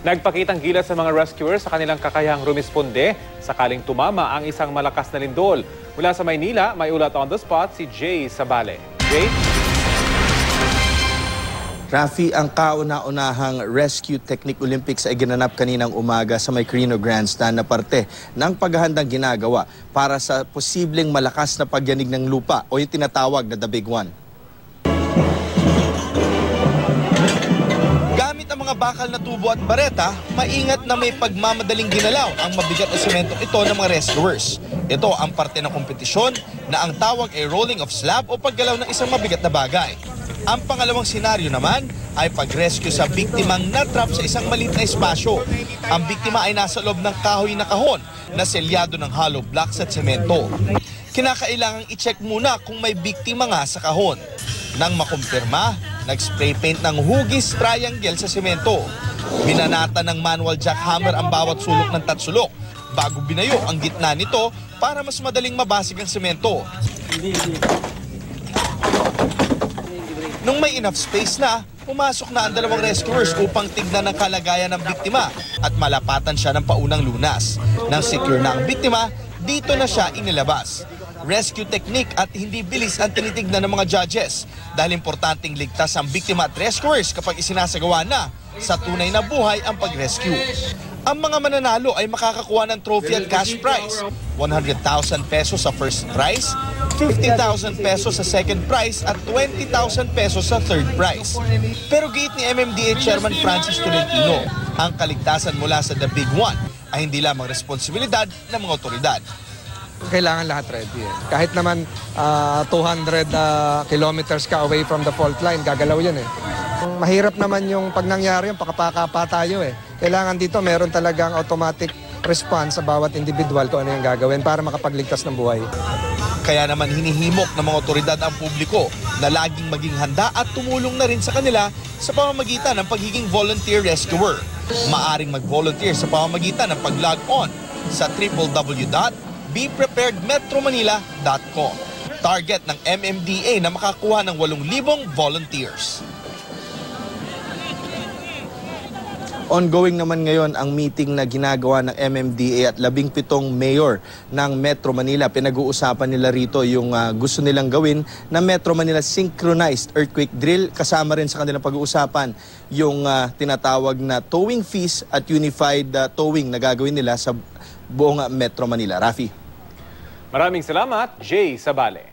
Nagpakitang gilas sa mga rescuers sa kanilang kakayahang rumisponde sakaling tumama ang isang malakas na lindol. Mula sa Maynila, may ulat on the spot si Jay Sabale. Jay? Rafi, ang kauna-unahang rescue technique Olympics ay ginanap kaninang umaga sa may Quirino Grandstand na parte ng paghahandang ginagawa para sa posibleng malakas na pagyanig ng lupa o yung tinatawag na The Big One. Gamit ang mga bakal na tubo at bareta, maingat na may pagmamadaling ginalaw ang mabigat na sementong ito ng mga rescuers. Ito ang parte ng kompetisyon na ang tawag ay rolling of slab o paggalaw ng isang mabigat na bagay. Ang pangalawang senaryo naman ay pag-rescue sa biktimang na-trap sa isang maliit na espasyo. Ang biktima ay nasa loob ng kahoy na kahon na selyado ng hollow blocks at semento. Kinakailangang i-check muna kung may biktima nga sa kahon. Nang makumpirma, nag-spray paint ng hugis triangle sa semento. Binanata ng manual jackhammer ang bawat sulok ng tatsulok bago binayo ang gitna nito para mas madaling mabasig ang semento. Nung may enough space na, pumasok na ang dalawang rescuers upang tignan ang kalagayan ng biktima at malapatan siya ng paunang lunas. Nang secure na ang biktima, dito na siya inilabas. Rescue technique at hindi bilis ang tinitignan ng mga judges dahil importanteng ligtas ang biktima at rescuers kapag isinasagawa na sa tunay na buhay ang pag-rescue. Ang mga mananalo ay makakakuha ng trophy at cash prize. 100,000 pesos sa first prize, 50,000 pesos sa second prize at 20,000 pesos sa third prize. Pero giit ni MMDA Chairman Francis Tolentino, ang kaligtasan mula sa The Big One ay hindi lamang responsibilidad ng mga otoridad. Kailangan lahat ready. Kahit naman 200 kilometers ka away from the fault line, gagalaw yan eh. Mahirap naman yung pag nangyari yung pakapakapa tayo eh. Kailangan dito meron talagang automatic response sa bawat individual kung ano yung gagawin para makapagligtas ng buhay. Kaya naman hinihimok ng mga otoridad ang publiko na laging maging handa at tumulong na rin sa kanila sa pamamagitan ng pagiging volunteer rescuer. Maaring mag-volunteer sa pamamagitan ng pag-log on sa www.bepreparedmetromanila.com. Target ng MMDA na makakuha ng 8,000 volunteers. Ongoing naman ngayon ang meeting na ginagawa ng MMDA at 17 mayor ng Metro Manila. Pinag-uusapan nila rito yung gusto nilang gawin na Metro Manila synchronized earthquake drill. Kasama rin sa kanilang pag-uusapan yung tinatawag na towing fees at unified towing na gagawin nila sa buong Metro Manila. Rafi. Maraming salamat, Jay Sabale.